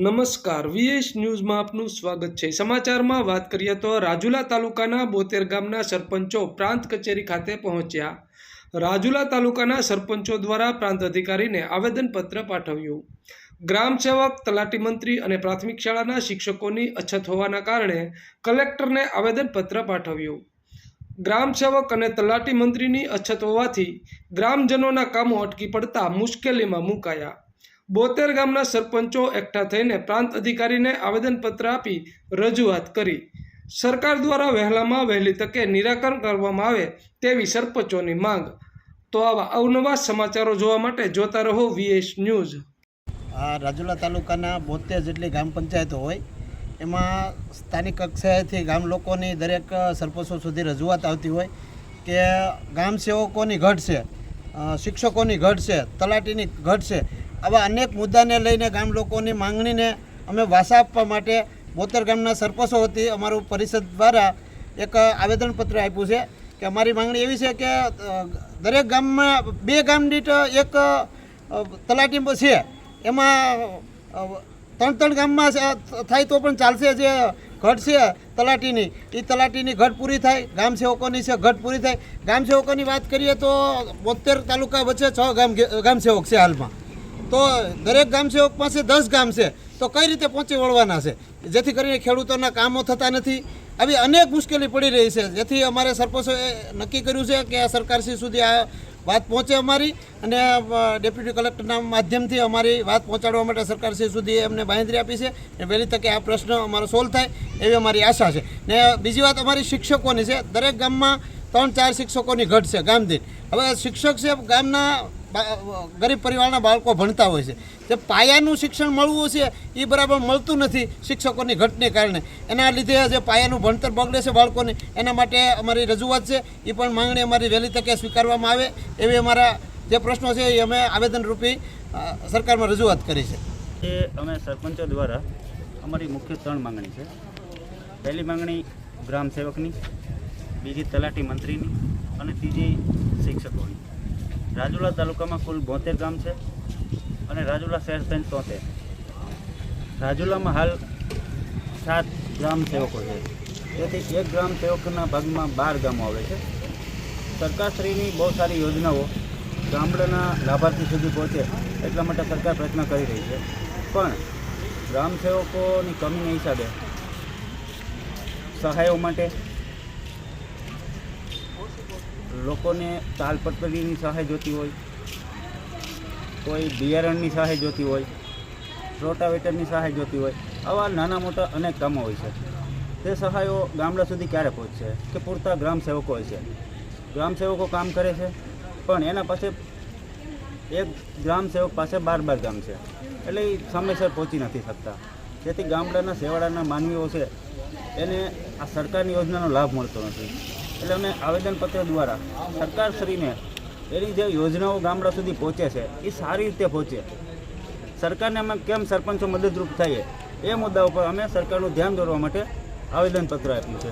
નમસ્કાર વીએસ ન્યૂઝમાં આપનું સ્વાગત છે। સમાચારમાં વાત કરીએ તો રાજુલા તાલુકાના 72 ગામના સરપંચો પ્રાંત કચેરી ખાતે પહોંચ્યા। રાજુલા તાલુકાના સરપંચો દ્વારા પ્રાંત અધિકારીને આવેદનપત્ર પાઠવ્યું। ગ્રામ સેવક, તલાટી મંત્રી અને પ્રાથમિક શાળાના શિક્ષકોની અછત હોવાના કારણે કલેક્ટરને આવેદનપત્ર પાઠવ્યું। ગ્રામ સેવક અને તલાટી મંત્રીની અછત હોવાથી ગ્રામજનોના કામો અટકી પડતા મુશ્કેલીમાં મુકાયા। 72 ગામના સરપંચો એકઠા થઈને પ્રાંત અધિકારીને આવેદનપત્ર આપી રજૂઆત કરી। સરકાર દ્વારા વહેલામાં વહેલી તકે નિરાકરણ કરવામાં આવે તેવી સરપંચોની માંગ। તો આવા અવનવા સમાચારો જોવા માટે જોતા રહો વીએસ ન્યૂઝ। આ રાજુલા તાલુકાના 72 જેટલી ગ્રામ પંચાયતો હોય એમાં સ્થાનિક કક્ષાએથી ગામ લોકોની દરેક સરપંચો સુધી રજૂઆત આવતી હોય કે ગામ સેવકોની ઘટ છે, શિક્ષકોની ઘટ છે, તલાટીની ઘટ છે। આવા અનેક મુદ્દાને લઈને ગામ લોકોની માંગણીને અમે વાસા આપવા માટે 72 ગામના સરપંચો વતી અમારું પરિષદ દ્વારા એક આવેદનપત્ર આપ્યું છે કે અમારી માંગણી એવી છે કે દરેક ગામમાં 2 ગામ દીઠ એક તલાટી છે, એમાં 3 ગામમાં થાય તો પણ ચાલશે। જે ઘટ છે તલાટીની, એ તલાટીની ઘટ પૂરી થાય, ગામ સેવકોની છે ઘટ પૂરી થાય। ગામ સેવકોની વાત કરીએ તો 72 તાલુકા વચ્ચે 6 ગામ સેવક છે હાલમાં, તો દરેક ગામ સેવક પાસે 10 ગામ છે, તો કઈ રીતે પહોંચી વળવાના છે, જેથી કરીને ખેડૂતોના કામો થતા નથી। આવી અનેક મુશ્કેલી પડી રહી છે, જેથી અમારે સરપંચોએ નક્કી કર્યું છે કે સરકારશ્રી સુધી આ વાત પહોંચે અમારી, અને ડેપ્યુટી કલેક્ટરના માધ્યમથી અમારી વાત પહોંચાડવા માટે સરકારશ્રી સુધી એમને બાંહેધરી આપી છે અને વહેલી તકે આ પ્રશ્ન અમારો સોલ્વ થાય એવી અમારી આશા છે। ને બીજી વાત અમારી શિક્ષકોની છે। દરેક ગામમાં 3-4 શિક્ષકોની ઘટ છે ગામ દીઠ। હવે શિક્ષક છે, ગામના ગરીબ પરિવારના બાળકો ભણતા હોય છે, જે પાયાનું શિક્ષણ મળવું છે એ બરાબર મળતું નથી શિક્ષકોની ઘટને કારણે। એના લીધે જે પાયાનું ભણતર બગડે છે બાળકોને, એના માટે અમારી રજૂઆત છે, એ પણ માંગણી અમારી વહેલી તકે સ્વીકારવામાં આવે એવી અમારા જે પ્રશ્નો છે એ અમે આવેદનરૂપી સરકારમાં રજૂઆત કરી છે। એ અમે સરપંચો દ્વારા અમારી મુખ્ય 3 માંગણી છે। પહેલી માંગણી ગ્રામ સેવકની, બીજી તલાટી મંત્રીની અને ત્રીજી શિક્ષકોની। રાજુલા તાલુકામાં કુલ 72 ગામ છે અને રાજુલા શહેર સહિત 73। રાજુલામાં હાલ 7 ગ્રામ સેવકો છે, તેથી એક ગ્રામ સેવકના ભાગમાં 12 ગામો આવે છે। સરકારશ્રીની બહુ સારી યોજનાઓ ગામડાના લાભાર્થી સુધી પહોંચે એટલા માટે સરકાર પ્રયત્ન કરી રહી છે, પણ ગ્રામ સેવકોની કમીના હિસાબે સહાયો માટે લોકોને તાલપત્રીની સહાય જોતી હોય, કોઈ બિયારણની સહાય જોતી હોય, રોટાવેટરની સહાય જોતી હોય, આવા નાના મોટા અનેક કામો હોય છે। તે સહાયો ગામડા સુધી ક્યારે પહોંચશે કે પૂરતા ગ્રામ સેવકો હોય છે? ગ્રામ સેવકો કામ કરે છે, પણ એના પાસે એક ગ્રામ સેવક પાસે 12 ગામ છે, એટલે એ સમયસર પહોંચી નથી શકતા, જેથી ગામડાના છેવાડાના માનવીઓ છે એને આ સરકારની યોજનાનો લાભ મળતો નથી। એટલે અમે આવેદનપત્ર દ્વારા સરકારશ્રીને એની જે યોજનાઓ ગામડા સુધી પહોંચે છે એ સારી રીતે પહોંચે, સરકારને અમે કેમ સરપંચો મદદરૂપ થઈએ એ મુદ્દા ઉપર અમે સરકારનું ધ્યાન દોરવા માટે આવેદનપત્ર આપ્યું છે।